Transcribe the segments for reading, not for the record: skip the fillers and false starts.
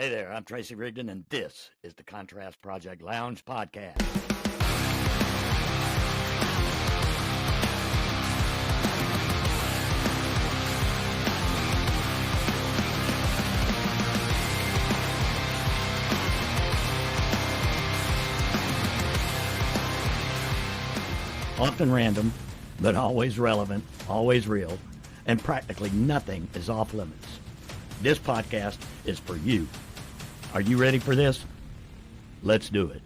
Hey there, I'm Tracy Rigdon, and this is the Contrast Project Lounge podcast. Often random, but always relevant, always real, and practically nothing is off limits. This podcast is for you. Are you ready for this? Let's do it.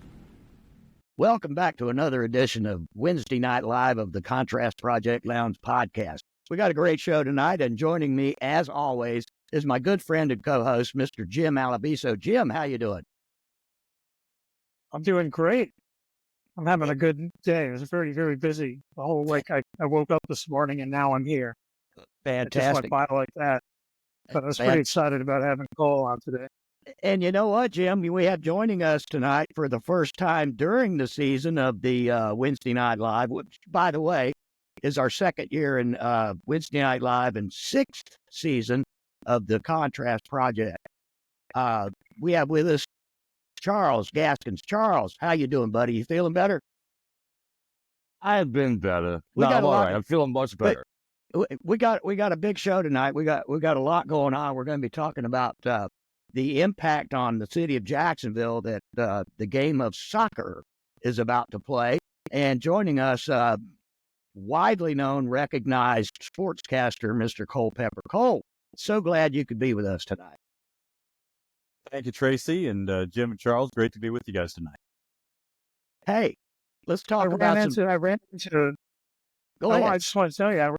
Welcome back to another edition of Wednesday Night Live of the Contrast Project Lounge podcast. We got a great show tonight, and joining me, as always, is my good friend and co-host, Mr. Jim Alabiso. Jim, how you doing? I'm doing great. I'm having a good day. It was very, very busy the whole week. I woke up this morning, and now I'm here. Fantastic. It just went by like that. But I was pretty excited about having Cole on today. And you know what, Jim? We have joining us tonight for the first time during the season of the Wednesday Night Live, which, by the way, is our second year in Wednesday Night Live and sixth season of the Contrast Project. We have with us Charles Gaskins. Charles, how you doing, buddy? You feeling better? I've been better. I'm all right. I'm feeling much better. We got a big show tonight. We got a lot going on. We're going to be talking about the impact on the city of Jacksonville that the game of soccer is about to play. And joining us, widely known, recognized sportscaster, Mr. Cole Pepper. Cole, so glad you could be with us tonight. Thank you, Tracy, and Jim and Charles. Great to be with you guys tonight. Hey, let's talk I about ran into. Go ahead. I just want to tell you, I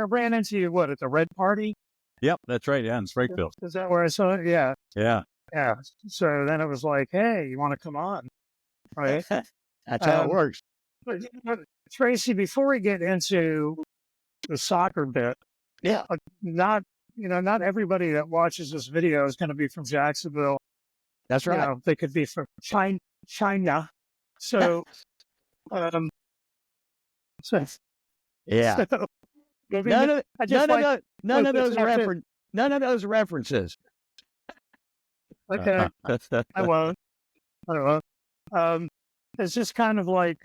ran into you, at the Red Party? Yep, that's right. Yeah, in Springfield. Is that where I saw it? Yeah. Yeah. Yeah. So then it was like, hey, you want to come on? Right. That's how it works. But, Tracy, before we get into the soccer bit, yeah, not everybody that watches this video is going to be from Jacksonville. That's right. They could be from China. So, yeah. So, none of those references. Okay. I won't. It's just kind of like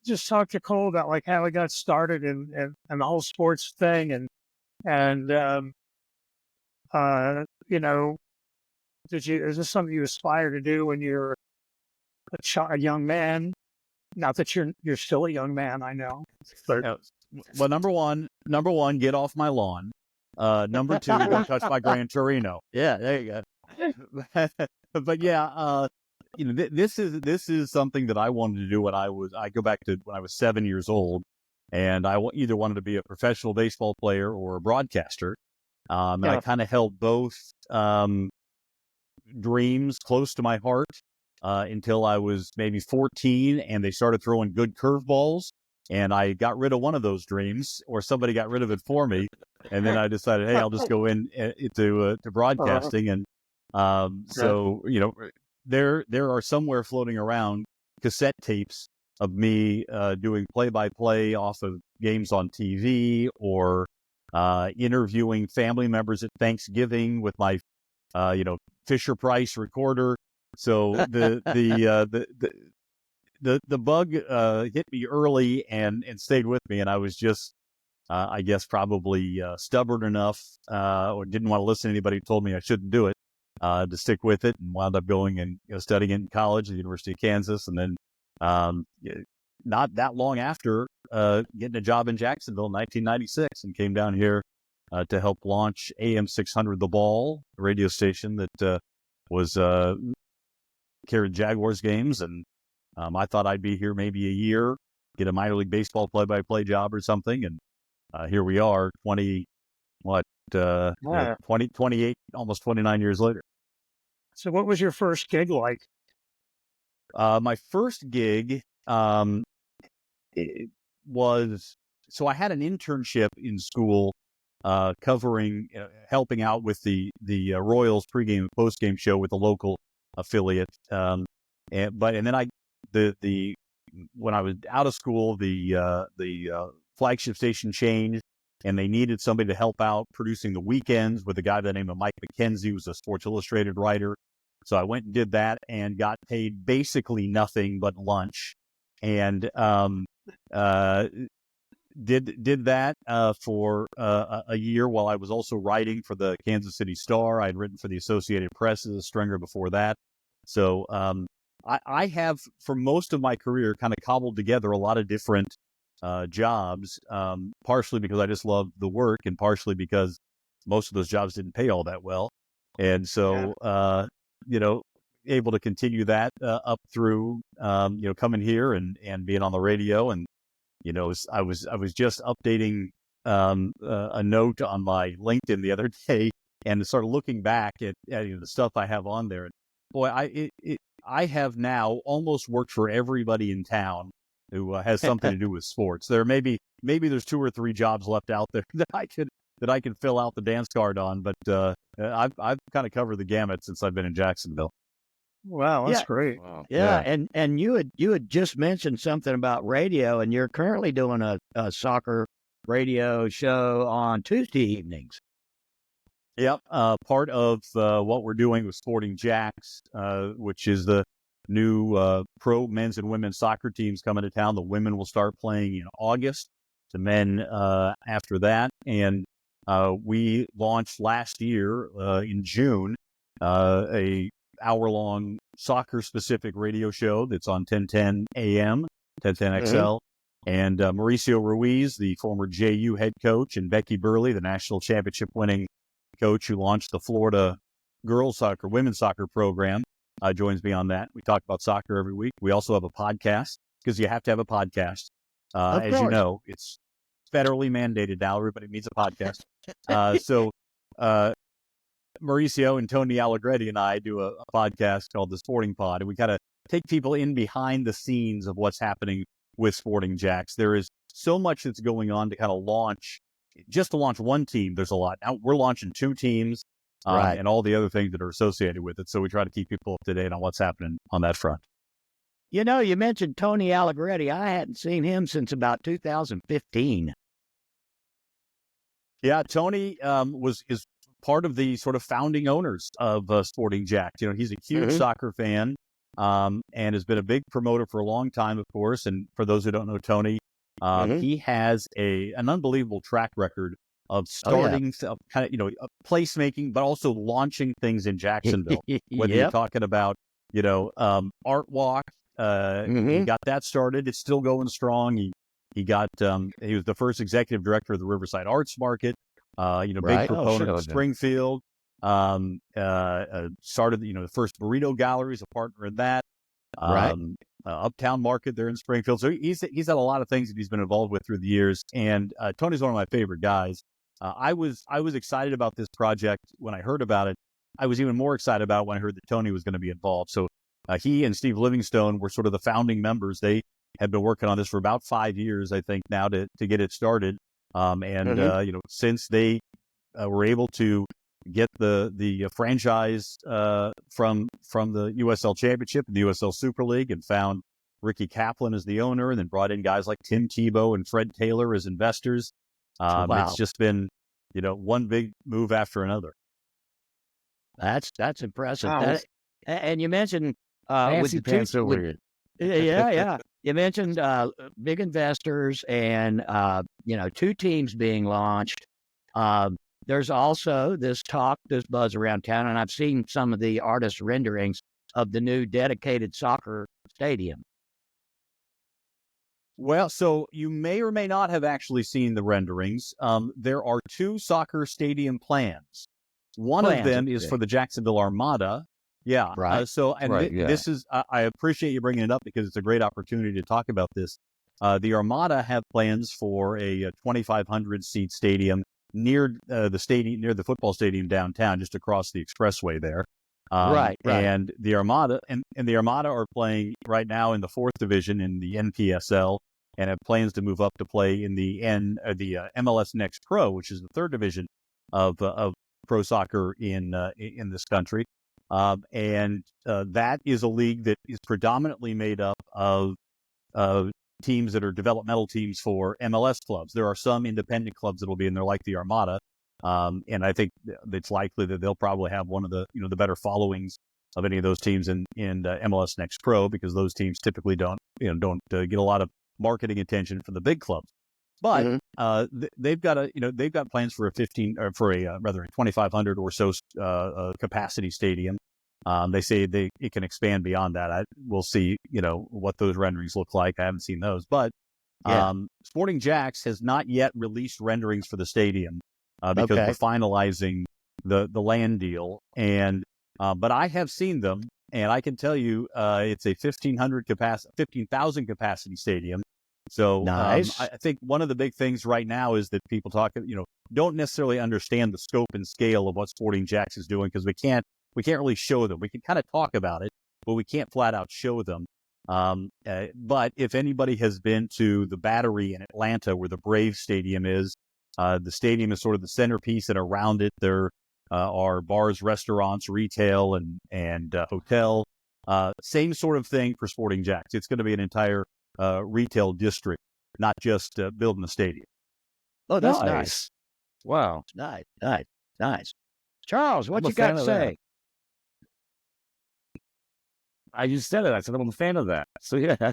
just talk to Cole about like how he got started and the whole sports thing and is this something you aspire to do when you're a young man? Not that you're still a young man, I know. But well, number one, get off my lawn. Number two, don't touch my Gran Torino. Yeah, there you go. But yeah, this is something that I wanted to do I go back to when I was 7 years old, and I either wanted to be a professional baseball player or a broadcaster. And I kind of held both dreams close to my heart until I was maybe 14, and they started throwing good curveballs. And I got rid of one of those dreams, or somebody got rid of it for me. And then I decided, hey, I'll just go into broadcasting. And so, there are somewhere floating around cassette tapes of me doing play-by-play off of games on TV, or interviewing family members at Thanksgiving with my, Fisher Price recorder. So the bug hit me early and stayed with me, and I was just, I guess, probably stubborn enough or didn't want to listen to anybody who told me I shouldn't do it, to stick with it, and wound up going and studying it in college at the University of Kansas, and then not that long after getting a job in Jacksonville in 1996, and came down here to help launch AM 600 The Ball, a radio station that was carried Jaguars games, and I thought I'd be here maybe a year, get a minor league baseball play-by-play job or something, and here we are, 28, almost 29 years later. So what was your first gig like? My first gig was, so I had an internship in school covering, helping out with the Royals pregame and postgame show with the local affiliate. And then when I was out of school, the flagship station changed, and they needed somebody to help out producing the weekends with a guy by the name of Mike McKenzie, who's a Sports Illustrated writer. So I went and did that and got paid basically nothing but lunch, and did that for a year while I was also writing for the Kansas City Star. I'd written for the Associated Press as a stringer before that. So I have, for most of my career, kind of cobbled together a lot of different jobs, partially because I just love the work and partially because most of those jobs didn't pay all that well. And so, able to continue that up through, coming here and being on the radio. And I was just updating a note on my LinkedIn the other day and started looking back at the stuff I have on there. And boy, I have now almost worked for everybody in town who has something to do with sports. There maybe there's 2 or 3 jobs left out there that I can fill out the dance card on, but I've kind of covered the gamut since I've been in Jacksonville. Wow, that's great. Wow. Yeah. And you had just mentioned something about radio, and you're currently doing a soccer radio show on Tuesday evenings. Yep. Part of what we're doing with Sporting Jax, which is the new pro men's and women's soccer teams coming to town. The women will start playing in August, the men after that. And we launched last year in June a hour-long soccer-specific radio show that's on 1010 AM, 1010 XL. And Mauricio Ruiz, the former JU head coach, and Becky Burley, the national championship-winning coach who launched the Florida women's soccer program, joins me on that. We talk about soccer every week. We also have a podcast, because you have to have a podcast. As you know, it's federally mandated now. Everybody needs a podcast. So Mauricio and Tony Allegretti and I do a podcast called The Sporting Pod, and we kind of take people in behind the scenes of what's happening with Sporting Jax. There is so much that's going on to kind of launch. Just to launch one team, there's a lot. Now we're launching 2 teams and all the other things that are associated with it. So we try to keep people up to date on what's happening on that front. You mentioned Tony Allegretti. I hadn't seen him since about 2015. Yeah, Tony is part of the sort of founding owners of Sporting Jax. He's a huge soccer fan and has been a big promoter for a long time, of course. And for those who don't know Tony, he has an unbelievable track record of starting kind of, placemaking, but also launching things in Jacksonville. Whether you're talking about, Art Walk, he got that started. It's still going strong. He was the first executive director of the Riverside Arts Market. Big proponent of Springfield. Started, the first burrito gallery, is a partner in that. Uptown Market there in Springfield. So he's had a lot of things that he's been involved with through the years. And Tony's one of my favorite guys. I was excited about this project when I heard about it. I was even more excited about it when I heard that Tony was going to be involved. So he and Steve Livingstone were sort of the founding members. They had been working on this for about 5 years, I think, now to get it started. Since they were able to get the franchise from the USL Championship and the USL Super League, and found Ricky Kaplan as the owner, and then brought in guys like Tim Tebow and Fred Taylor as investors. It's just been, one big move after another. That's impressive. Wow. And you mentioned with the pants over here. Yeah. You mentioned big investors and 2 teams being launched. There's also this buzz around town, and I've seen some of the artist renderings of the new dedicated soccer stadium. Well, so you may or may not have actually seen the renderings. There are 2 soccer stadium plans. One of them is for the Jacksonville Armada. Yeah. Right. This is, I appreciate you bringing it up because it's a great opportunity to talk about this. The Armada have plans for a 2,500 seat stadium near the football stadium downtown, just across the expressway there. Right. And the Armada the Armada are playing right now in the 4th division in the NPSL, and have plans to move up to play in the MLS Next Pro, which is the 3rd division of pro soccer in this country. And that is a league that is predominantly made up of teams that are developmental teams for MLS clubs. There are some independent clubs that will be in there, like the Armada, and I think it's likely that they'll probably have one of the the better followings of any of those teams in MLS Next Pro, because those teams typically don't get a lot of marketing attention from the big clubs. But they've got they've got plans for a 2,500 or so capacity stadium. They say it can expand beyond that. We'll see what those renderings look like. I haven't seen those, but Sporting Jax has not yet released renderings for the stadium because we're finalizing the land deal. And but I have seen them, and I can tell you it's a 15,000 capacity stadium. So nice. I think one of the big things right now is that people don't necessarily understand the scope and scale of what Sporting Jax is doing, because we can't really show them. We can kind of talk about it, but we can't flat out show them. But if anybody has been to the Battery in Atlanta, where the Braves Stadium is, the stadium is sort of the centerpiece, and around it there are bars, restaurants, retail, and hotel. Same sort of thing for Sporting Jax. It's going to be an entire retail district, not just building a stadium. Oh, that's nice. Wow. Nice. Charles, what you got to say? I just said it. I said I'm a fan of that. So yeah.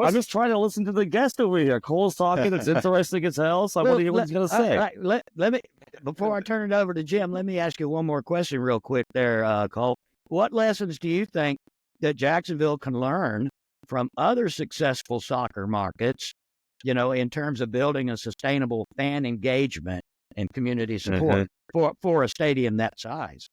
I'm just trying to listen to the guest over here. Cole's talking. It's interesting as hell. So I want to hear what he's going to say. Right, let me, before I turn it over to Jim, let me ask you one more question real quick there, Cole. What lessons do you think that Jacksonville can learn from other successful soccer markets, in terms of building a sustainable fan engagement and community support for a stadium that size?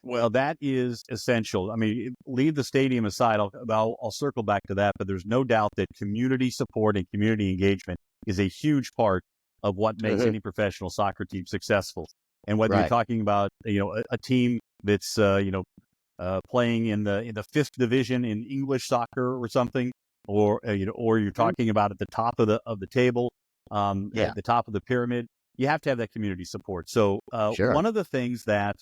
Well, that is essential. I mean, leave the stadium aside. I'll circle back to that, but there's no doubt that community support and community engagement is a huge part of what makes any professional soccer team successful. And whether you're talking about a team that's playing in the 5th division in English soccer or something, or you're talking about at the top of the table, at the top of the pyramid, you have to have that community support. So one of the things that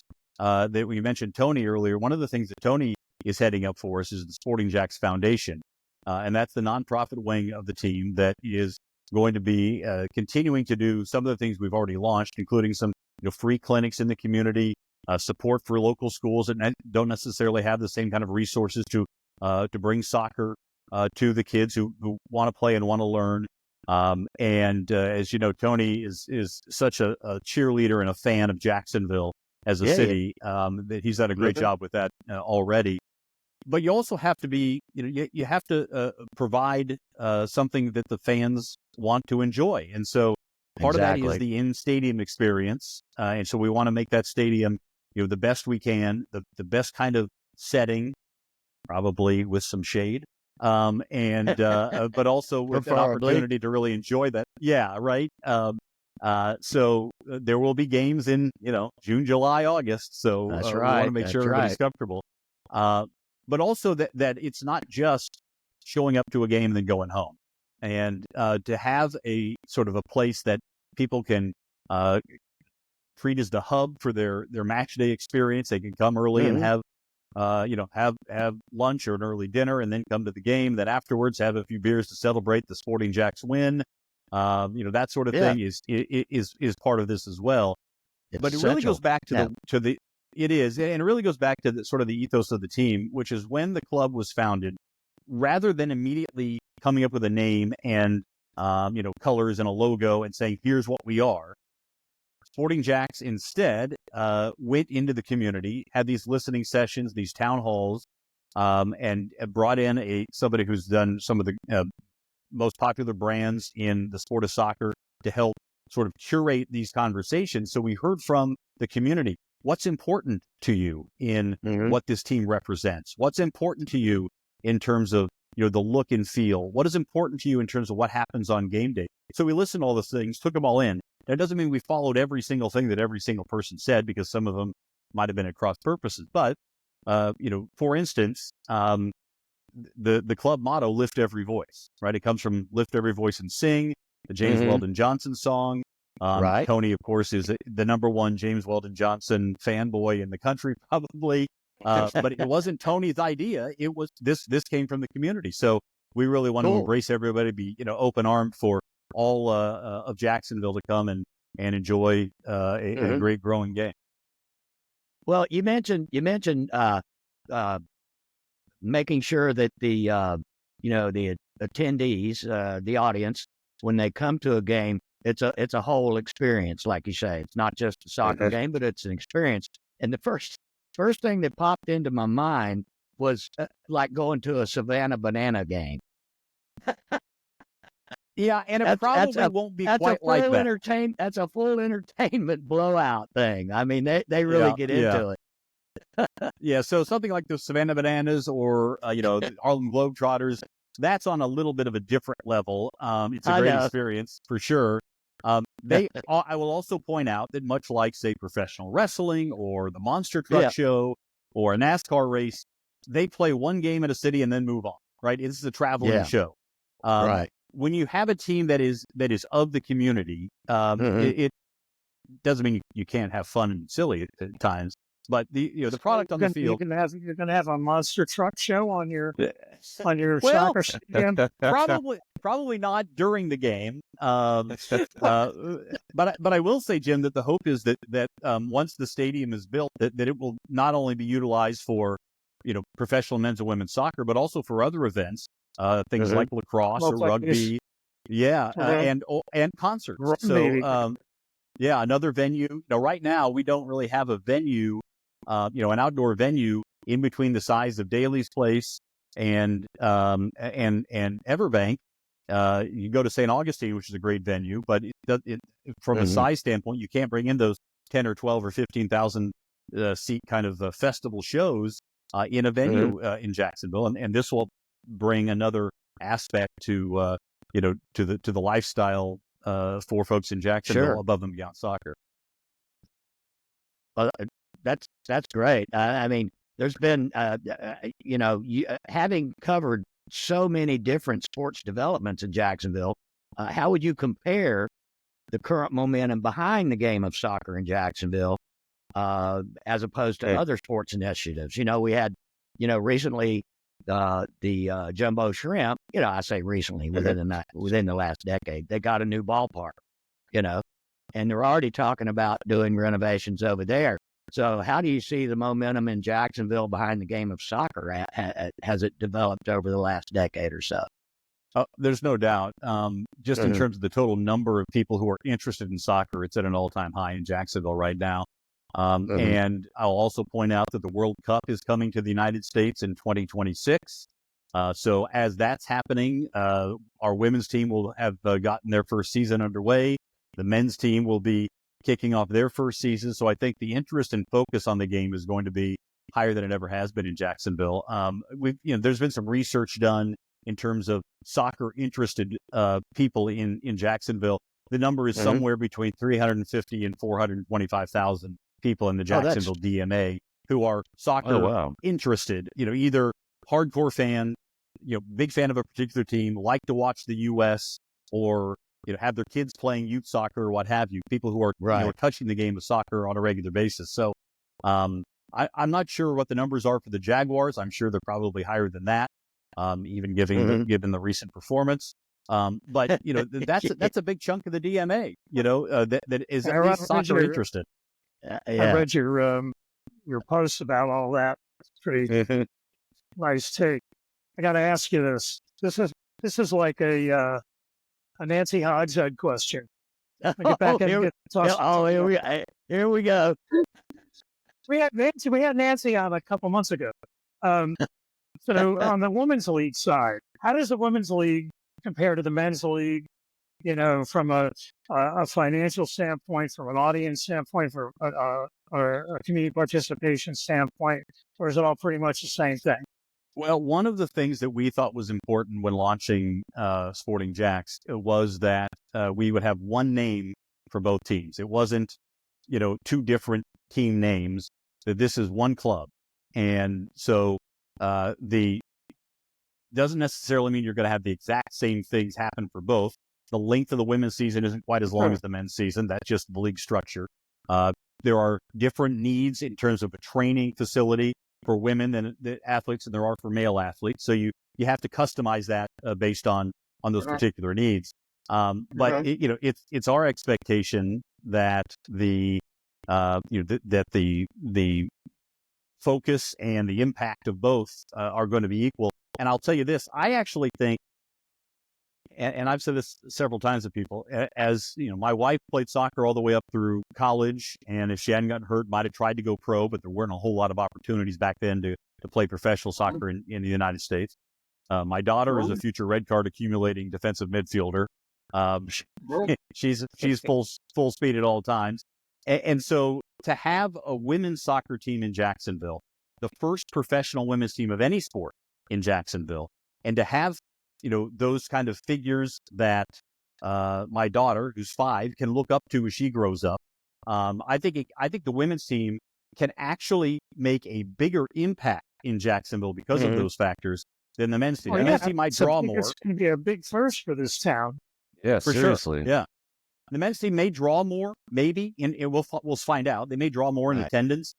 we mentioned Tony earlier, one of the things that Tony is heading up for us is the Sporting Jax Foundation. And that's the nonprofit wing of the team that is going to be continuing to do some of the things we've already launched, including some free clinics in the community, support for local schools that don't necessarily have the same kind of resources to bring soccer to the kids who want to play and want to learn. And as you know, Tony is such a cheerleader and a fan of Jacksonville as a city, that he's done a great job with that already. But you also have to be, you have to provide something that the fans want to enjoy. And so part of that is the in-stadium experience. And so we want to make that stadium, the best we can, the best kind of setting, probably with some shade, but also with an opportunity to really enjoy that. Yeah, right. So there will be games in, June, July, August. So that's we right. want to make sure everybody's comfortable. But also that it's not just showing up to a game and then going home, and to have a sort of a place that people can treat as the hub for their match day experience. They can come early and have lunch or an early dinner, and then come to the game. Then afterwards, have a few beers to celebrate the Sporting Jax win. That sort of thing is part of this as well. But it really goes back to it really goes back to the sort of the ethos of the team, which is when the club was founded, rather than immediately coming up with a name and colors and a logo and saying, here's what we are. Sporting Jax instead went into the community, had these listening sessions, these town halls, and brought in somebody who's done some of the most popular brands in the sport of soccer to help sort of curate these conversations. So we heard from the community, what's important to you in what this team represents? What's important to you in terms of the look and feel? What is important to you in terms of what happens on game day? So we listened to all those things, took them all in. That doesn't mean we followed every single thing that every single person said, because some of them might have been at cross purposes. But for instance, the club motto, lift every voice, right? It comes from lift every voice and sing, the James Weldon Johnson song. Tony, of course, is the number one James Weldon Johnson fanboy in the country, probably. But it wasn't Tony's idea. It was this came from the community. So we really want to embrace everybody, be open armed for all of Jacksonville to come and enjoy a great growing game. Well, you mentioned making sure that the the attendees, the audience, when they come to a game, it's a whole experience, like you say. It's not just a soccer game, but it's an experience. And the first thing that popped into my mind was like going to a Savannah Banana game. Yeah, and it probably won't be quite like that. That's a full entertainment blowout thing. I mean, they really get into it. Yeah, so something like the Savannah Bananas or the Harlem Globetrotters, that's on a little bit of a different level. It's a great experience for sure. I will also point out that much like, say, professional wrestling or the monster truck show or a NASCAR race, they play one game in a city and then move on. Right? This is a traveling show. Right. When you have a team that is of the community, it doesn't mean you can't have fun and silly at times. But the product on the field, you're going to have a monster truck show on your soccer stadium. Probably not during the game. But I will say, Jim, that the hope is that once the stadium is built, that it will not only be utilized for professional men's and women's soccer, but also for other events, things like lacrosse or rugby, and concerts. So another venue. Now, right now we don't really have a venue. An outdoor venue in between the size of Daly's Place and Everbank. You go to St. Augustine, which is a great venue, but from a size standpoint, you can't bring in those 10 or 12 or 15,000 seat kind of festival shows in a venue in Jacksonville, and this will bring another aspect to the lifestyle for folks in Jacksonville above and beyond soccer. That's great. I mean, there's been, having covered so many different sports developments in Jacksonville, how would you compare the current momentum behind the game of soccer in Jacksonville as opposed to other sports initiatives? We had, recently the Jumbo Shrimp. I say recently within the last decade, they got a new ballpark. And they're already talking about doing renovations over there. So how do you see the momentum in Jacksonville behind the game of soccer? Has it developed over the last decade or so? There's no doubt. Just in terms of the total number of people who are interested in soccer, it's at an all-time high in Jacksonville right now. And I'll also point out that the World Cup is coming to the United States in 2026. So as that's happening, our women's team will have gotten their first season underway. The men's team will be kicking off their first season. So I think the interest and focus on the game is going to be higher than it ever has been in Jacksonville. There's been some research done in terms of soccer interested people in Jacksonville. The number is somewhere between 350 and 425,000 people in the Jacksonville DMA who are soccer interested, either hardcore fan, big fan of a particular team, like to watch the U.S. or have their kids playing youth soccer or what have you, people who are touching the game of soccer on a regular basis. So I'm not sure what the numbers are for the Jaguars. I'm sure they're probably higher than that, even given the recent performance. But that's a big chunk of the DMA, that is at least soccer interested. I read your post about all that. It's pretty nice take. I got to ask you this. This is like a Nancy Hogshead question. Here we go. We had Nancy on a couple months ago. So on the women's league side, how does the women's league compare to the men's league? From a financial standpoint, from an audience standpoint, or a community participation standpoint, or is it all pretty much the same thing? Well, one of the things that we thought was important when launching Sporting Jax was that we would have one name for both teams. It wasn't, two different team names. That this is one club, and so the doesn't necessarily mean you're going to have the exact same things happen for both. The length of the women's season isn't quite as long as the men's season. That's just the league structure. There are different needs in terms of a training facility. for women than the athletes than there are for male athletes. So you have to customize that based on those particular needs. But it's our expectation that the the focus and the impact of both are going to be equal. And I'll tell you this, I actually think, and I've said this several times to people, as you know, my wife played soccer all the way up through college, and if she hadn't gotten hurt, might have tried to go pro, but there weren't a whole lot of opportunities back then to play professional soccer in the United States. My daughter is a future red card accumulating defensive midfielder. She's full speed at all times. And so to have a women's soccer team in Jacksonville, the first professional women's team of any sport in Jacksonville, and to have, those kind of figures that my daughter, who's 5, can look up to as she grows up, I think the women's team can actually make a bigger impact in Jacksonville because of those factors than the men's team. The men's team might draw more. It's going to be a big first for this town. Yeah, for seriously. Sure. Yeah. The men's team may draw more, maybe, and we'll find out. They may draw more in attendance,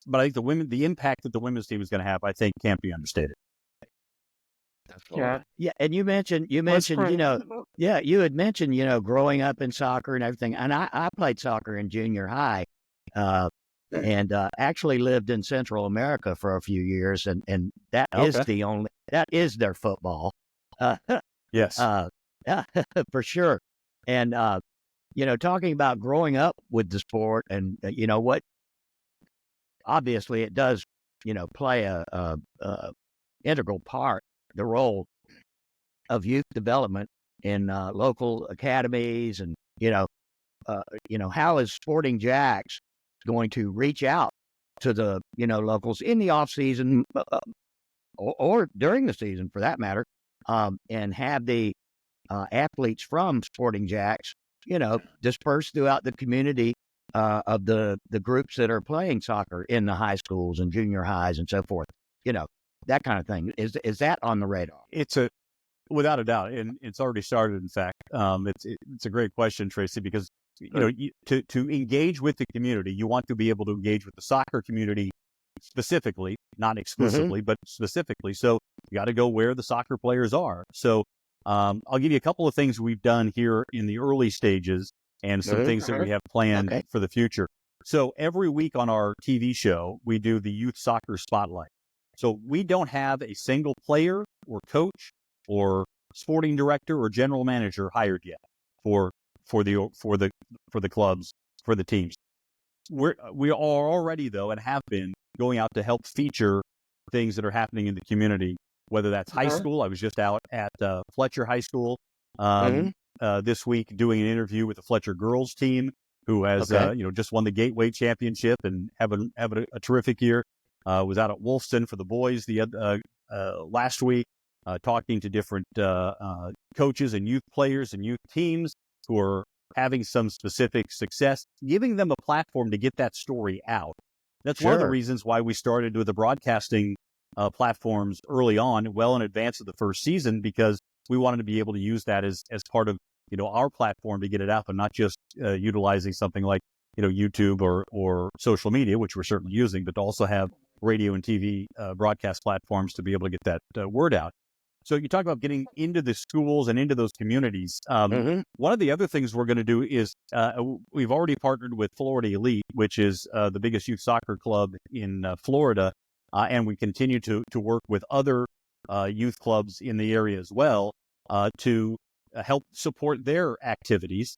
but I think the impact that the women's team is going to have, I think, can't be understated. Yeah. And you mentioned, you had mentioned, growing up in soccer and everything. And I played soccer in junior high, and actually lived in Central America for a few years, and that is their football. Yes. For sure. And talking about growing up with the sport, and what, obviously it does, play a integral part, the role of youth development in local academies, and how is Sporting Jax going to reach out to the locals in the off season or during the season for that matter, and have the athletes from Sporting Jax dispersed throughout the community of the groups that are playing soccer in the high schools and junior highs and so forth, that kind of thing. Is that on the radar? It's without a doubt, and it's already started. In fact, it's a great question, Tracy, because to engage with the community, you want to be able to engage with the soccer community specifically, not exclusively, but specifically. So you got to go where the soccer players are. So I'll give you a couple of things we've done here in the early stages, and some things that we have planned for the future. So every week on our TV show, we do the Youth Soccer Spotlight. So we don't have a single player or coach or sporting director or general manager hired yet for the clubs, for the teams. We are already, though, and have been going out to help feature things that are happening in the community, whether that's high school. I was just out at Fletcher High School this week doing an interview with the Fletcher girls team, who has just won the Gateway Championship and having a terrific year. Was out at Wolfson for the boys last week, talking to different coaches and youth players and youth teams who are having some specific success, giving them a platform to get that story out. That's one of the reasons why we started with the broadcasting platforms early on, well in advance of the first season, because we wanted to be able to use that as part of our platform to get it out, but not just utilizing something like YouTube or social media, which we're certainly using, but to also have radio and TV broadcast platforms to be able to get that word out. So you talk about getting into the schools and into those communities. One of the other things we're going to do is we've already partnered with Florida Elite, which is the biggest youth soccer club in Florida, and we continue to work with other youth clubs in the area as well to help support their activities.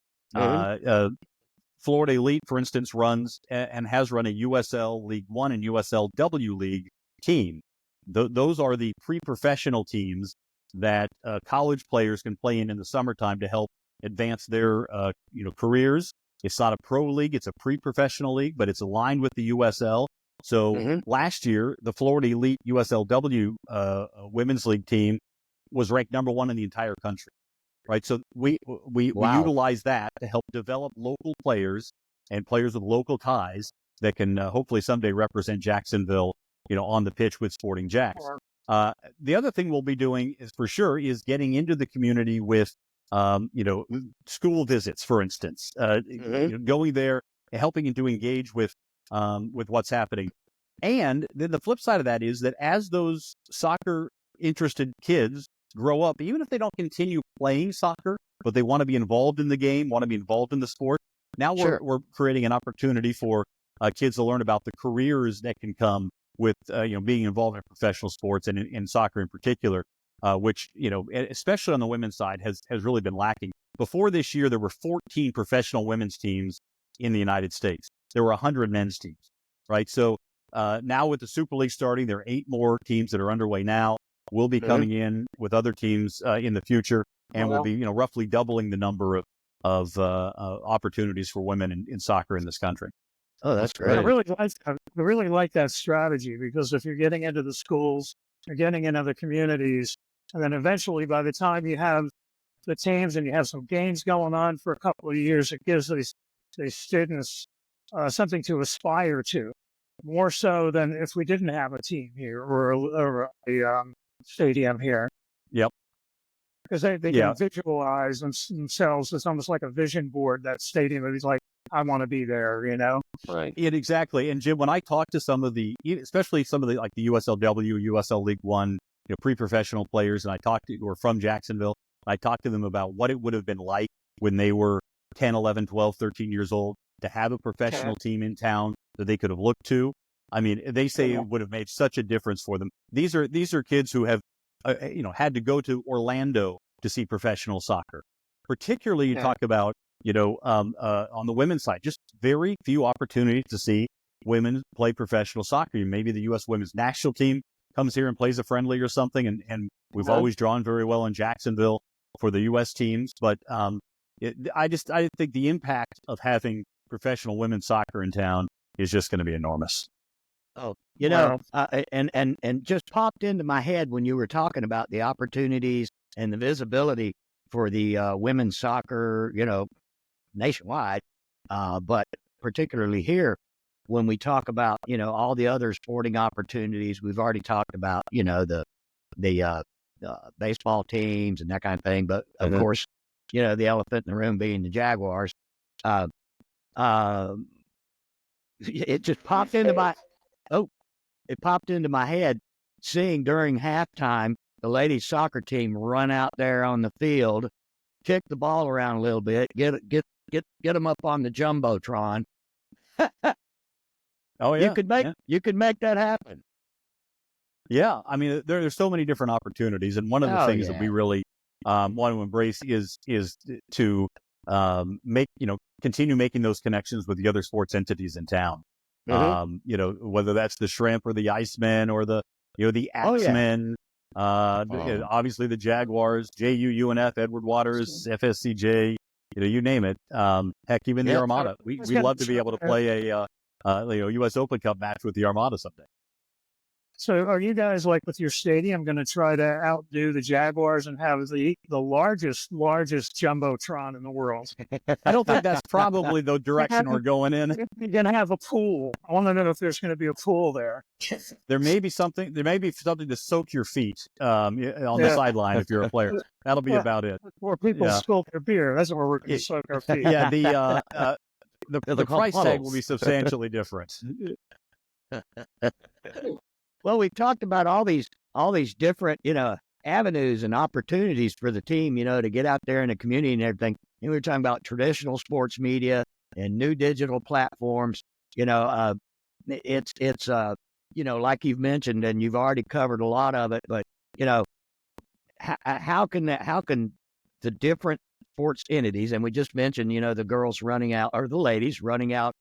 Florida Elite, for instance, runs and has run a USL League One and USLW League team. Those are the pre-professional teams that college players can play in the summertime to help advance their careers. It's not a pro league; it's a pre-professional league, but it's aligned with the USL. So last year, the Florida Elite USLW women's league team was ranked number 1 in the entire country. Right, so we utilize that to help develop local players and players with local ties that can hopefully someday represent Jacksonville, on the pitch with Sporting Jax. The other thing we'll be doing is getting into the community with, school visits, for instance, going there, helping to engage with what's happening. And then the flip side of that is that as those soccer interested kids grow up, even if they don't continue playing soccer, but they want to be involved in the game, want to be involved in the sport, now we're creating an opportunity for kids to learn about the careers that can come with being involved in professional sports and in soccer in particular, which especially on the women's side has really been lacking. Before this year, there were 14 professional women's teams in the United States. There were 100 men's teams, right? So now with the Super League starting, there are 8 more teams that are underway now. We'll be coming in with other teams in the future, and we'll be roughly doubling the number of opportunities for women in soccer in this country. Oh, that's great. I really like that strategy, because if you're getting into the schools, you're getting into the communities, and then eventually by the time you have the teams and you have some games going on for a couple of years, it gives these students something to aspire to, more so than if we didn't have a team here or a stadium here. Yep. Because they can visualize themselves. It's almost like a vision board, that stadium. It's like, I want to be there, Right. Yeah, exactly. And Jim, when I talk to some of especially some of the like the USLW, USL League One, pre-professional players, and who are from Jacksonville, I talk to them about what it would have been like when they were 10, 11, 12, 13 years old to have a professional team in town that they could have looked to. I mean, they say it would have made such a difference for them. These are kids who have, had to go to Orlando to see professional soccer. Particularly, you talk about, on the women's side, just very few opportunities to see women play professional soccer. Maybe the U.S. women's national team comes here and plays a friendly or something, and we've always drawn very well in Jacksonville for the U.S. teams. But I think the impact of having professional women's soccer in town is just going to be enormous. Oh, and just popped into my head when you were talking about the opportunities and the visibility for the women's soccer, nationwide, but particularly here, when we talk about, all the other sporting opportunities, we've already talked about, the baseball teams and that kind of thing. But of course, the elephant in the room being the Jaguars. It just popped into my head seeing during halftime the ladies soccer team run out there on the field, kick the ball around a little bit, get them up on the jumbotron. Oh yeah, you could make that happen. Yeah, I mean, there's so many different opportunities, and one of the things that we really want to embrace is to continue making those connections with the other sports entities in town. Whether that's the Shrimp or the Icemen or the Axemen, obviously the Jaguars, JU, UNF, Edward Waters, FSCJ, you name it. Heck, even the Armada. We'd love to be able to play a U.S. Open Cup match with the Armada someday. So are you guys, like with your stadium, going to try to outdo the Jaguars and have the largest jumbotron in the world? I don't think that's probably the direction we're going in. You're going to have a pool. I want to know if there's going to be a pool there. There may be something to soak your feet on the sideline if you're a player. That'll be about it. Or people spill their beer. That's where we're going to soak our feet. Yeah, the price tag will be substantially different. Well, we've talked about all these different, avenues and opportunities for the team, to get out there in the community and everything. And we were talking about traditional sports media and new digital platforms. It's like you've mentioned, and you've already covered a lot of it. But how can the different sports entities, and we just mentioned, the girls running out or the ladies running out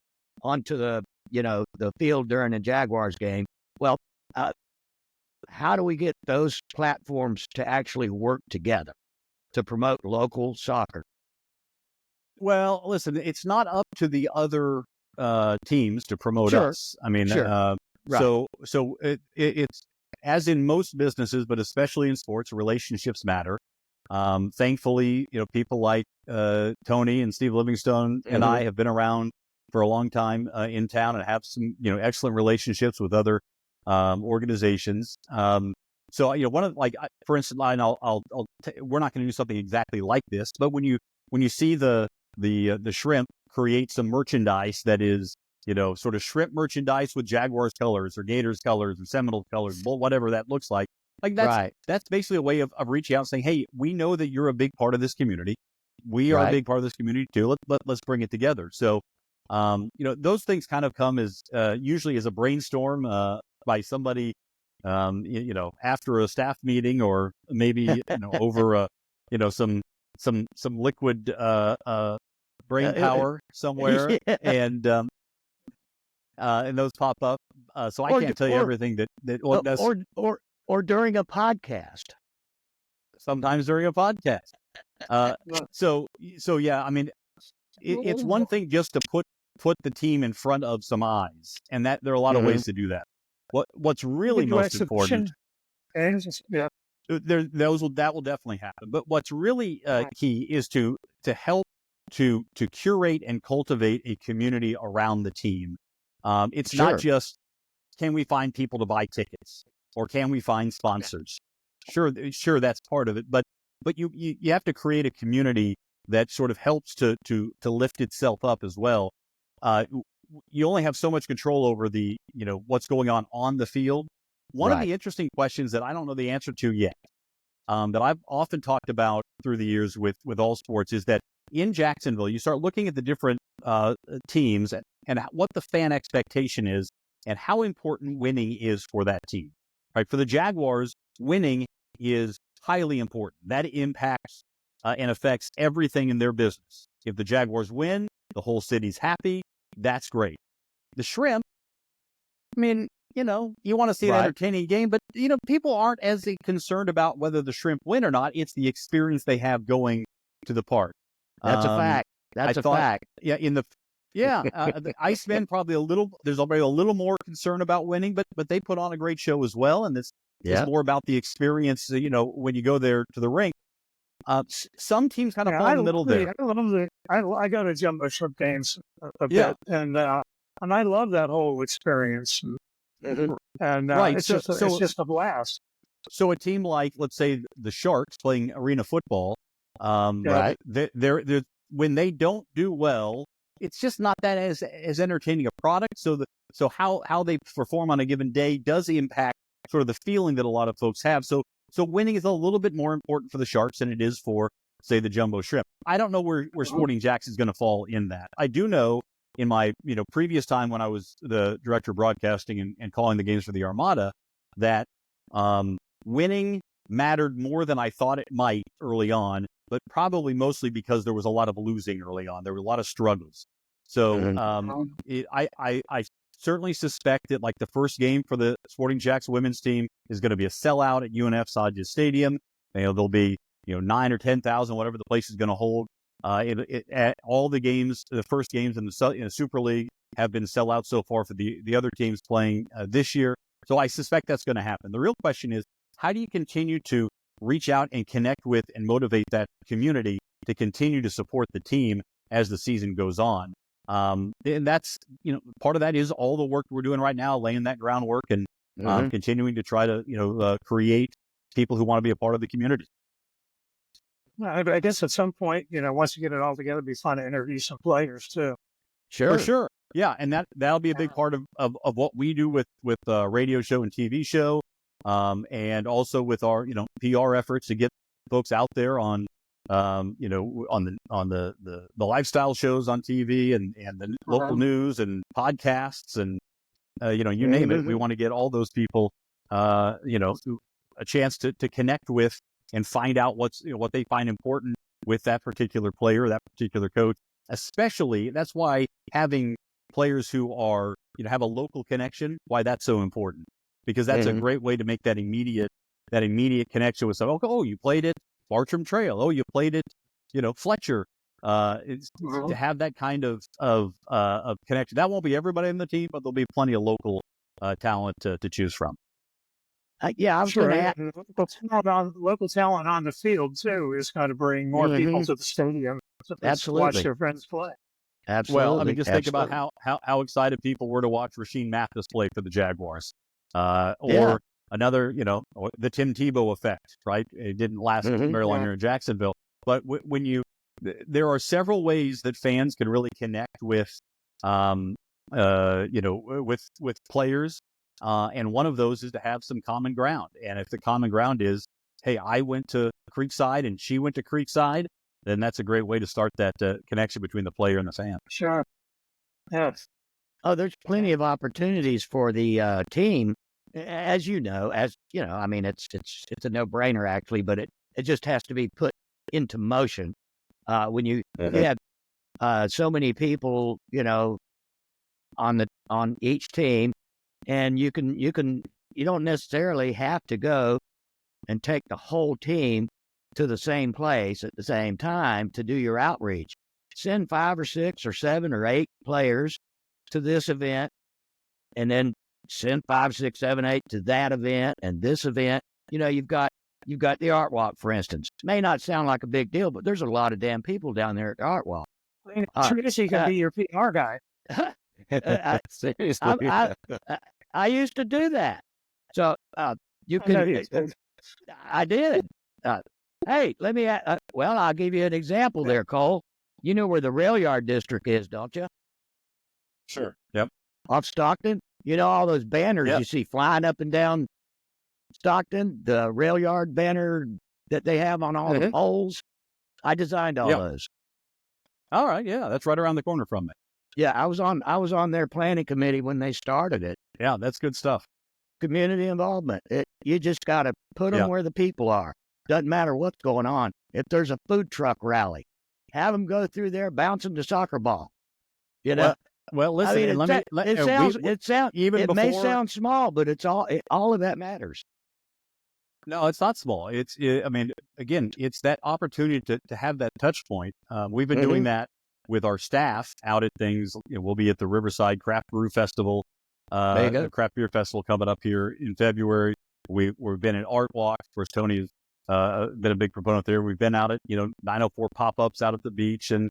onto the field during a Jaguars game. Well, how do we get those platforms to actually work together to promote local soccer? Well, listen, it's not up to the other teams to promote us. I mean, right. So it's, as in most businesses, but especially in sports, relationships matter. Thankfully, people like Tony and Steve Livingstone and I have been around for a long time in town and have some excellent relationships with other organizations. So one of, like, for instance, we're not going to do something exactly like this, but when you see the Shrimp create some merchandise that is sort of shrimp merchandise with Jaguars colors or Gators colors or Seminoles colors, whatever that looks like. Like that's basically a way of reaching out and saying, hey, we know that you're a big part of this community. We are a big part of this community too. Let's bring it together. So, those things kind of come as usually as a brainstorm by somebody, after a staff meeting or maybe over some liquid brain power somewhere, and those pop up. So I can't tell you everything or during a podcast. Sometimes during a podcast. So yeah, I mean, it's one thing just to put the team in front of some eyes, and that there are a lot of ways to do that. What's really most important, that will definitely happen. But what's really key is to help to curate and cultivate a community around the team. It's not just, can we find people to buy tickets or can we find sponsors? Sure, that's part of it, but you have to create a community that sort of helps to lift itself up as well. You only have so much control over the what's going on the field. One of the interesting questions that I don't know the answer to yet, that I've often talked about through the years with all sports, is that in Jacksonville you start looking at the different teams and what the fan expectation is and how important winning is for that team. Right, for the Jaguars, winning is highly important. That impacts and affects everything in their business. If the Jaguars win, the whole city's happy. That's great. The Shrimp, I mean, you want to see an entertaining game, but, people aren't as concerned about whether the Shrimp win or not. It's the experience they have going to the park. That's a fact. That's a fact. Yeah, the Icemen there's already a little more concern about winning, but they put on a great show as well. And this is more about the experience, when you go there to the rink. Some teams kind of fall in the middle there. I go to Jumbo Shrimp games a bit, and I love that whole experience. And it's just a blast. So a team like, let's say, the Sharks playing arena football, they're when they don't do well, it's just not that as entertaining a product. So how they perform on a given day does impact sort of the feeling that a lot of folks have. So winning is a little bit more important for the Sharks than it is for, say, the Jumbo Shrimp. I don't know where Sporting Jax is going to fall in that. I do know in my previous time when I was the director of broadcasting and calling the games for the Armada that winning mattered more than I thought it might early on, but probably mostly because there was a lot of losing early on. There were a lot of struggles. So I certainly suspect that, like, the first game for the Sporting Jax women's team is going to be a sellout at UNF Sodja Stadium. There'll be 9 or 10,000, whatever the place is going to hold. All the games, the first games in the Super League, have been sellouts so far for the other teams playing this year. So I suspect that's going to happen. The real question is, how do you continue to reach out and connect with and motivate that community to continue to support the team as the season goes on? And that's, part of that is all the work we're doing right now, laying that groundwork and continuing to try to, create people who want to be a part of the community. Well, I guess at some point, once you get it all together, it'd be fun to interview some players too. Sure. For sure. Yeah. And that'll be a big part of what we do with radio show and TV show. And also with our, PR efforts to get folks out there on, on the lifestyle shows on TV and the local news and podcasts and, you name it. We want to get all those people, a chance to connect with and find out what they find important with that particular player, that particular coach. Especially, that's why having players who are, have a local connection, why that's so important. Because that's a great way to make that immediate connection with someone. Oh, you played at Bartram Trail. Oh, you played at, Fletcher. To have that kind of connection. That won't be everybody in the team, but there'll be plenty of local talent to choose from. I was going to add, local talent on the field too is going to bring more people to the stadium to watch their friends play. Absolutely. Well, I mean, just think about how excited people were to watch Rashean Mathis play for the Jaguars, or another, the Tim Tebow effect, right? It didn't last very long here in Jacksonville, but when there are several ways that fans can really connect with with players. And one of those is to have some common ground. And if the common ground is, hey, I went to Creekside and she went to Creekside, then that's a great way to start that connection between the player and the fan. Sure. Yes. Oh, there's plenty of opportunities for the team, as you know. I mean, it's a no-brainer actually, but it just has to be put into motion. When you have so many people, on each team, and you don't necessarily have to go and take the whole team to the same place at the same time to do your outreach. Send 5 or 6 or 7 or 8 players to this event, and then send 5, 6, 7, 8 to that event and this event. You've got the art walk, for instance. It may not sound like a big deal, but there's a lot of damn people down there at the art walk. Tracy can be your PR guy. Seriously. I used to do that. So you can. I did. Hey, let me. I'll give you an example there, Cole. You know where the rail yard district is, don't you? Sure. Yep. Off Stockton. All those banners Yep. you see flying up and down Stockton, the rail yard banner that they have on all the poles. I designed all those. All right. Yeah, that's right around the corner from me. Yeah, I was on their planning committee when they started it. Yeah, that's good stuff. Community involvement. You just got to put them where the people are. Doesn't matter what's going on. If there's a food truck rally, have them go through there bouncing the soccer ball. Well, listen. It may sound small, but it's all of that matters. No, it's not small. Again, it's that opportunity to have that touch point. We've been doing that with our staff out at things. We'll be at the Riverside Craft Brew Festival, the Craft Beer Festival coming up here in February. We've been at Art Walk. Of course, Tony's been a big proponent there. We've been out at 904 pop-ups out at the beach, and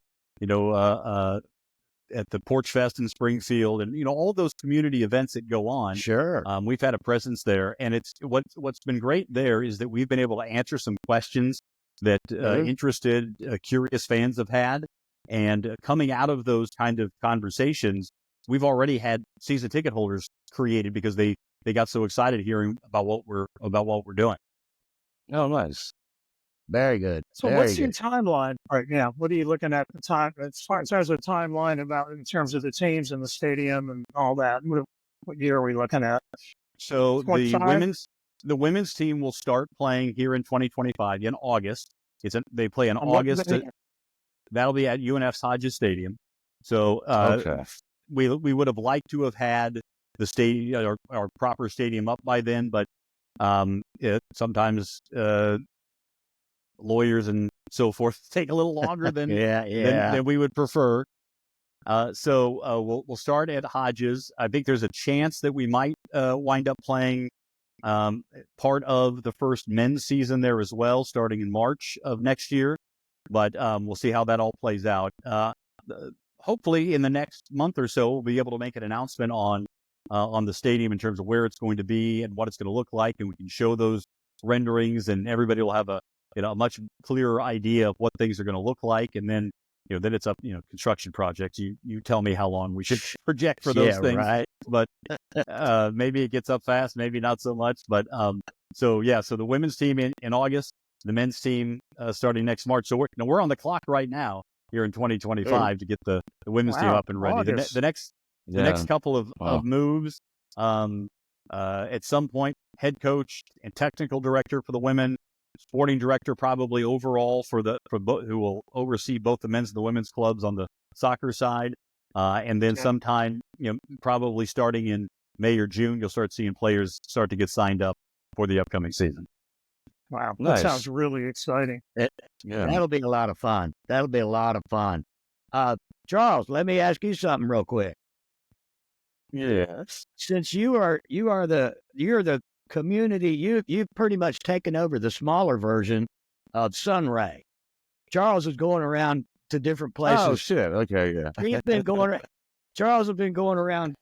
at the Porch Fest in Springfield, and all those community events that go on. Sure. We've had a presence there, and it's what's been great there is that we've been able to answer some questions that interested, curious fans have had, and coming out of those kind of conversations, we've already had season ticket holders created because they got so excited hearing about what we're doing. Oh, nice. Very good. So what's your timeline right now? What are you looking at the time as far as the timeline in terms of the teams and the stadium and all that? What year are we looking at? So 25? the women's team will start playing here in 2025 in August. They play in August. That'll be at UNF's Hodges Stadium. So we would have liked to have had the stadium, our proper stadium up by then, but sometimes lawyers and so forth take a little longer than than we would prefer. So we'll start at Hodges. I think there's a chance that we might wind up playing part of the first men's season there as well, starting in March of next year. But we'll see how that all plays out. Hopefully, in the next month or so, we'll be able to make an announcement on the stadium in terms of where it's going to be and what it's going to look like, and we can show those renderings, and everybody will have a much clearer idea of what things are going to look like. And then, then it's up, construction projects. You tell me how long we should project for those things. Right. But maybe it gets up fast, maybe not so much. But so the women's team in August, the men's team starting next March. So we're on the clock right now here in 2025 to get the women's team up and ready. The next couple of moves, at some point, head coach and technical director for the women, sporting director probably overall who will oversee both the men's and the women's clubs on the soccer side, and then sometime probably starting in May or June, you'll start seeing players start to get signed up for the upcoming season. Wow, nice. That sounds really exciting. That'll be a lot of fun. Charles, let me ask you something real quick. Yes. Since you're the community, you've pretty much taken over the smaller version of Sunray. Charles is going around to different places. Oh shit! Okay, yeah. He's been going around. Charles has been going around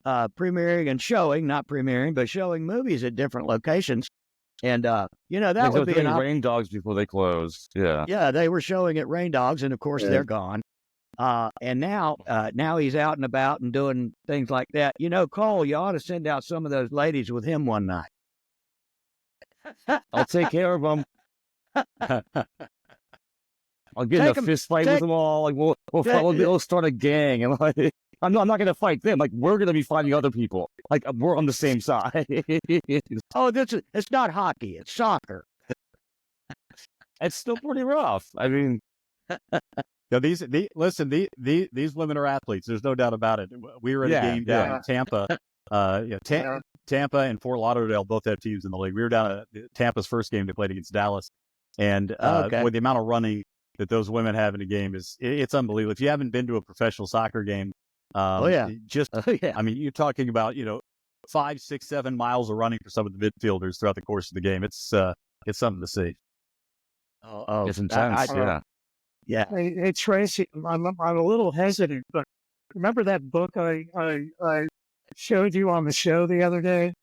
premiering and showing, not premiering, but showing movies at different locations. And that would be Rain Dogs before they closed. Yeah. Yeah, they were showing at Rain Dogs, and of course they're gone. And now he's out and about and doing things like that. You know, Cole, you ought to send out some of those ladies with him one night. I'll take care of them. I'll get in a fist fight with them all. Like we'll start a gang, and like I'm not going to fight them. Like we're going to be fighting other people. Like we're on the same side. Oh, it's not hockey; it's soccer. It's still pretty rough. I mean, these women are athletes. There's no doubt about it. We were at a game down in Tampa. Tampa and Fort Lauderdale both have teams in the league. We were down at Tampa's first game they played against Dallas, and with the amount of running that those women have in a game it's unbelievable. If you haven't been to a professional soccer game, I mean, you're talking about 5, 6, 7 miles of running for some of the midfielders throughout the course of the game. It's something to see. It's intense. Yeah. Hey, Tracy, I'm a little hesitant, but remember that book I showed you on the show the other day?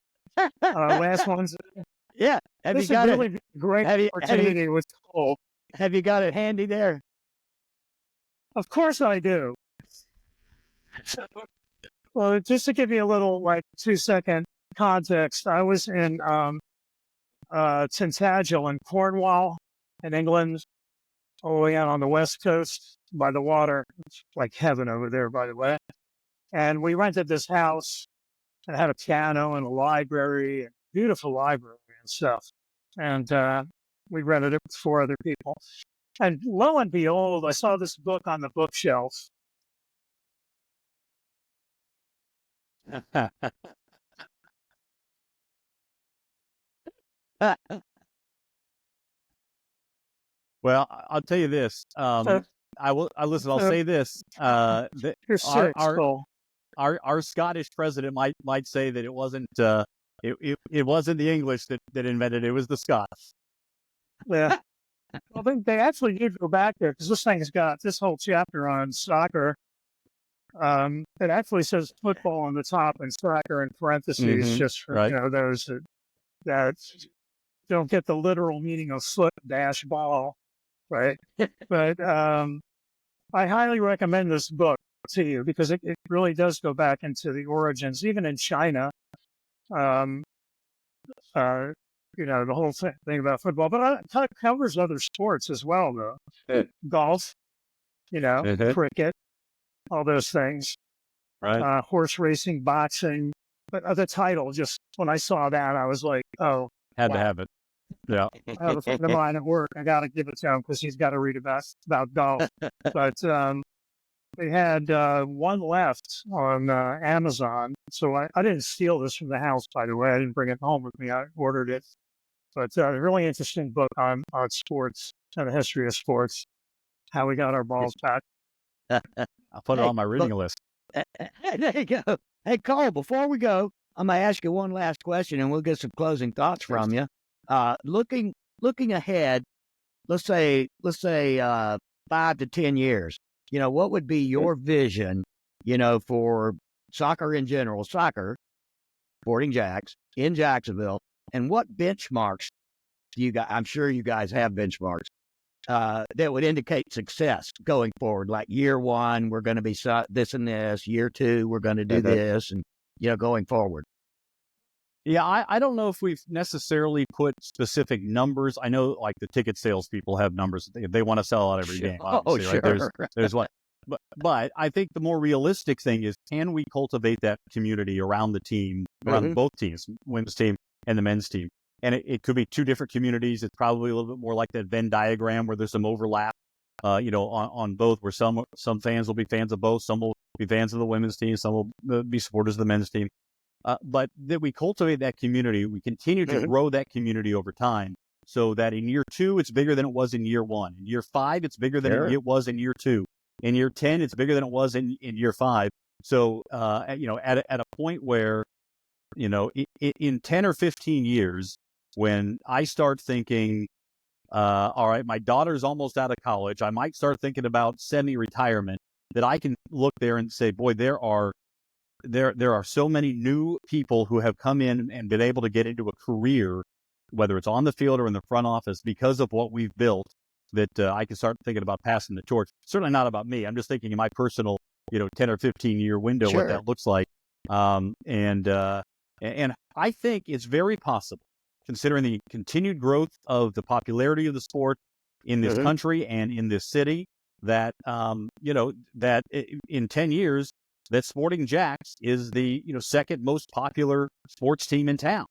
Last Wednesday? Yeah. Have this you got is really great opportunity with Cole. Have you got it handy there? Of course I do. Well, just to give you a little 2-second context, I was in Tintagel in Cornwall in England, all the way out on the west coast by the water. It's like heaven over there, by the way. And we rented this house and had a piano and a library, and beautiful library and stuff. And we rented it with 4 other people. And lo and behold, I saw this book on the bookshelf. Well, I'll tell you this. I'll say this. Our Scottish president might say that it wasn't it wasn't the English that invented it. It was the Scots. Yeah. Well, they actually did go back there because this thing has got this whole chapter on soccer. It actually says football on the top and soccer in parentheses, just for those that don't get the literal meaning of foot - ball, right? But I highly recommend this book to you because it really does go back into the origins, even in China. The whole thing about football, but it covers other sports as well, though. Golf, cricket, all those things. Right. Horse racing, boxing. But the title, just when I saw that, I was like, oh. Had to have it. Yeah. I have a friend of mine at work. I got to give it to him because he's got to read about golf. But they had one left on Amazon. So I didn't steal this from the house, by the way. I didn't bring it home with me. I ordered it. But a really interesting book on sports and the history of sports, how we got our balls back. I'll put it on my reading list. There you go. Hey, Cole, before we go, I'm going to ask you one last question, and we'll get some closing thoughts from you. Looking ahead, let's say 5 to 10 years, what would be your vision, for soccer in general, Sporting Jax in Jacksonville, and what benchmarks do you guys, I'm sure you guys have benchmarks, that would indicate success going forward? Like year 1, we're going to be this and this. Year 2, we're going to do this, and going forward. Yeah, I don't know if we've necessarily put specific numbers. I know, like the ticket sales people have numbers. They want to sell out every game. Sure. Right? There's one. But I think the more realistic thing is, can we cultivate that community around the team, around both teams, women's team and the men's team? And it could be 2 different communities. It's probably a little bit more like that Venn diagram where there's some overlap, on both, where some fans will be fans of both. Some will be fans of the women's team. Some will be supporters of the men's team. But that we cultivate that community, we continue to grow that community over time, so that in year 2, it's bigger than it was in year 1. In year 5, it's bigger than it was in year 2. In year 10, it's bigger than it was in year 5. So, at a point where, in 10 or 15 years, when I start thinking, all right, my daughter's almost out of college, I might start thinking about semi-retirement, that I can look there and say, boy, there are so many new people who have come in and been able to get into a career, whether it's on the field or in the front office, because of what we've built that I can start thinking about passing the torch. Certainly not about me. I'm just thinking in my personal, 10 or 15 year window, what that looks like. And I think it's very possible, considering the continued growth of the popularity of the sport in this country and in this city, that, that in 10 years, that Sporting Jax is the, second most popular sports team in town.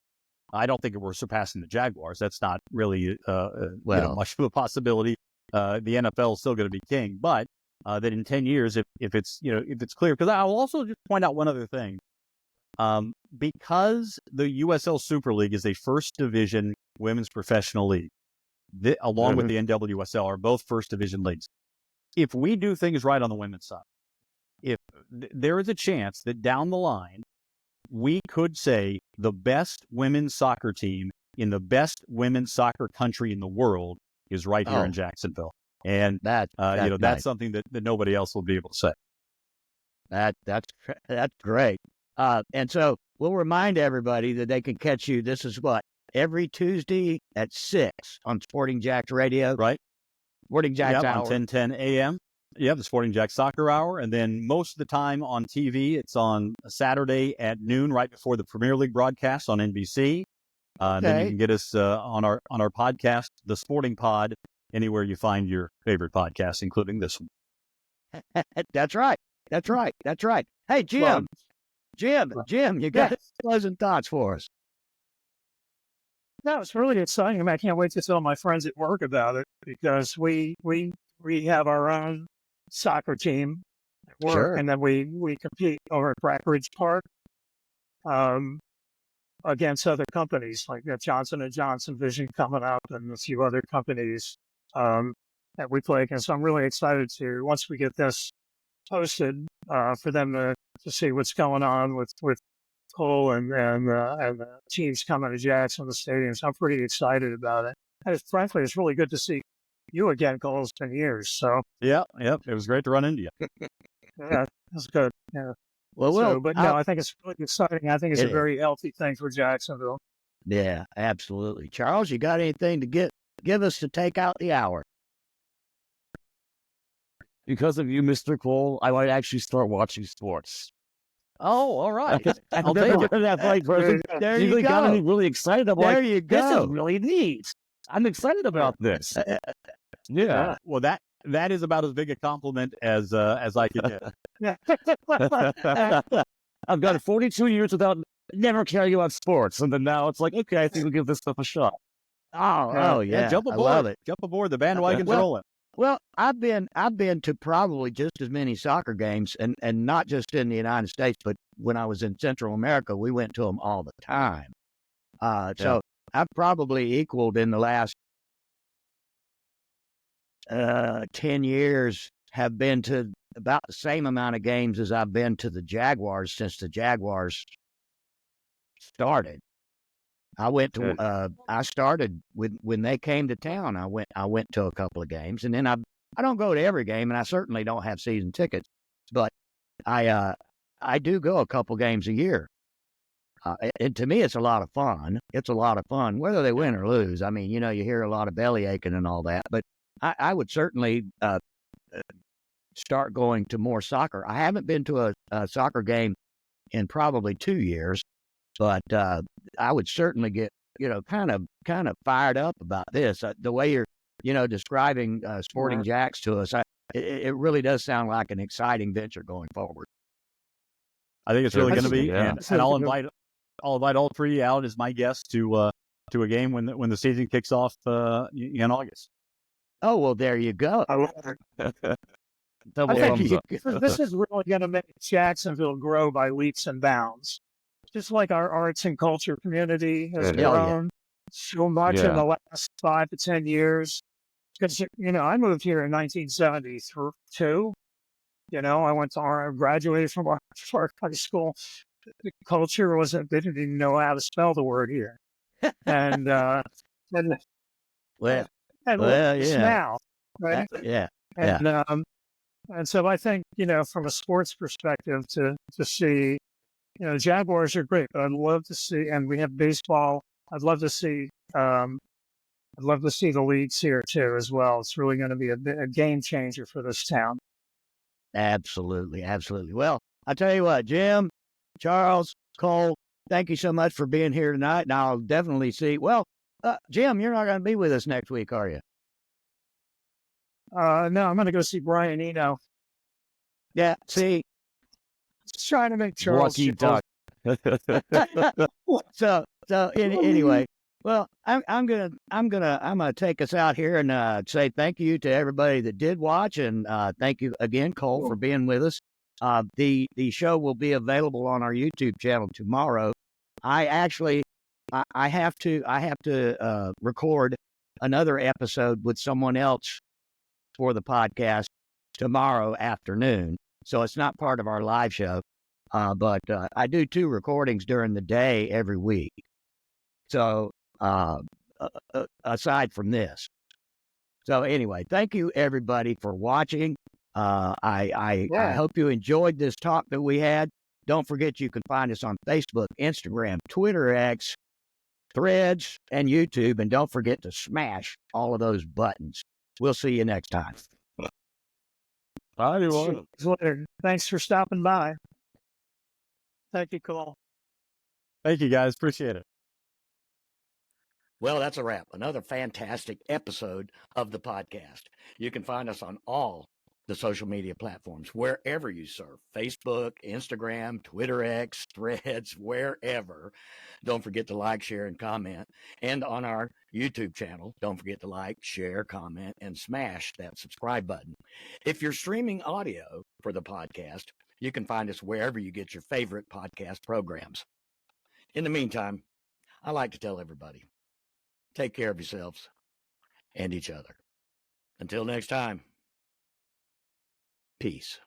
I don't think we're surpassing the Jaguars. That's not really much of a possibility. The NFL is still going to be king, but that in 10 years, if it's clear, because I'll also just point out one other thing. Because the USL Super League is a first division women's professional league, along with the NWSL are both first division leagues. If we do things right on the women's side, if there is a chance that down the line, we could say the best women's soccer team in the best women's soccer country in the world is right here in Jacksonville. And that's something that nobody else will be able to say. That's great. And so we'll remind everybody that they can catch you. This is every Tuesday at 6 on Sporting Jax Radio, right? Sporting Jax Hour. On 10:10 a.m. Yeah, the Sporting Jax Soccer Hour. And then most of the time on TV, it's on a Saturday at noon, right before the Premier League broadcast on NBC. Then you can get us on our podcast, The Sporting Pod, anywhere you find your favorite podcast, including this one. That's right. Hey, Jim. Jim, you got pleasant thoughts for us. No, it's really exciting. I mean, I can't wait to tell my friends at work about it, because we have our own soccer team at work, and then we compete over at Brackridge Park against other companies like Johnson & Johnson Vision coming up, and a few other companies that we play against. So I'm really excited to, once we get this posted, for them to see what's going on with Cole and the teams coming to Jackson, the stadium. So I'm pretty excited about it. And frankly, it's really good to see you again, Cole. It's been years. So it was great to run into you. Yeah, that's good. Yeah. I think it's really exciting. I think it's a very healthy thing for Jacksonville. Yeah, absolutely. Charles, you got anything to give us to take out the hour? Because of you, Mr. Cole, I might actually start watching sports. Oh, all right. I'll take it. There you really go. Got me really excited. I'm there like, you go. This is really neat. I'm excited about this. Yeah. Well, that is about as big a compliment as I could get. I've got 42 years without never caring about sports, and then now it's like, okay, I think we'll give this stuff a shot. Oh yeah. Jump aboard. I love it. Jump aboard. The bandwagon's rolling. Well, I've been to probably just as many soccer games, and not just in the United States, but when I was in Central America, we went to them all the time. So I've probably equaled in the last 10 years, have been to about the same amount of games as I've been to the Jaguars since the Jaguars started. I went to. I started when they came to town. I went to a couple of games, and then I don't go to every game, and I certainly don't have season tickets, but I do go a couple games a year. And to me, it's a lot of fun. It's a lot of fun, whether they win or lose. I mean, you hear a lot of belly aching and all that, but I would certainly start going to more soccer. I haven't been to a soccer game in probably 2 years. But I would certainly get, kind of fired up about this. The way you're, describing Sporting Jax to us, it really does sound like an exciting venture going forward. I think it's really going to be, and I'll invite all three out as my guests to a game when the season kicks off in August. Oh well, there you go. I think this is really going to make Jacksonville grow by leaps and bounds. Just like our arts and culture community has grown so much in the last 5 to 10 years. Because, I moved here in 1972. I graduated from our high school. The culture wasn't, they didn't even know how to spell the word here. And, now, right? And so I think, from a sports perspective to see, Jaguars are great, but I'd love to see, and we have baseball. I'd love to see I'd love to see the leagues here too as well. It's really going to be a game changer for this town. Absolutely, absolutely. Well, I tell you what, Jim, Charles, Cole, thank you so much for being here tonight. And I'll definitely see. Well, Jim, you're not going to be with us next week, are you? No, I'm going to go see Brian Eno. Yeah. See, Just trying to make Charles. Lucky duck. Anyway, well, I'm gonna take us out here and say thank you to everybody that did watch, and thank you again, Cole, for being with us. The show will be available on our YouTube channel tomorrow. I have to record another episode with someone else for the podcast tomorrow afternoon, so it's not part of our live show. But I do 2 recordings during the day every week. So aside from this. So anyway, thank you everybody for watching. I hope you enjoyed this talk that we had. Don't forget you can find us on Facebook, Instagram, Twitter, X, Threads, and YouTube. And don't forget to smash all of those buttons. We'll see you next time. Bye, everyone. Thanks for stopping by. Thank you, Cole. Thank you, guys. Appreciate it. Well, that's a wrap. Another fantastic episode of the podcast. You can find us on all the social media platforms, wherever you surf, Facebook, Instagram, Twitter, X, Threads, wherever. Don't forget to like, share, and comment. And on our YouTube channel, don't forget to like, share, comment, and smash that subscribe button. If you're streaming audio for the podcast, you can find us wherever you get your favorite podcast programs. In the meantime, I like to tell everybody, take care of yourselves and each other. Until next time, peace.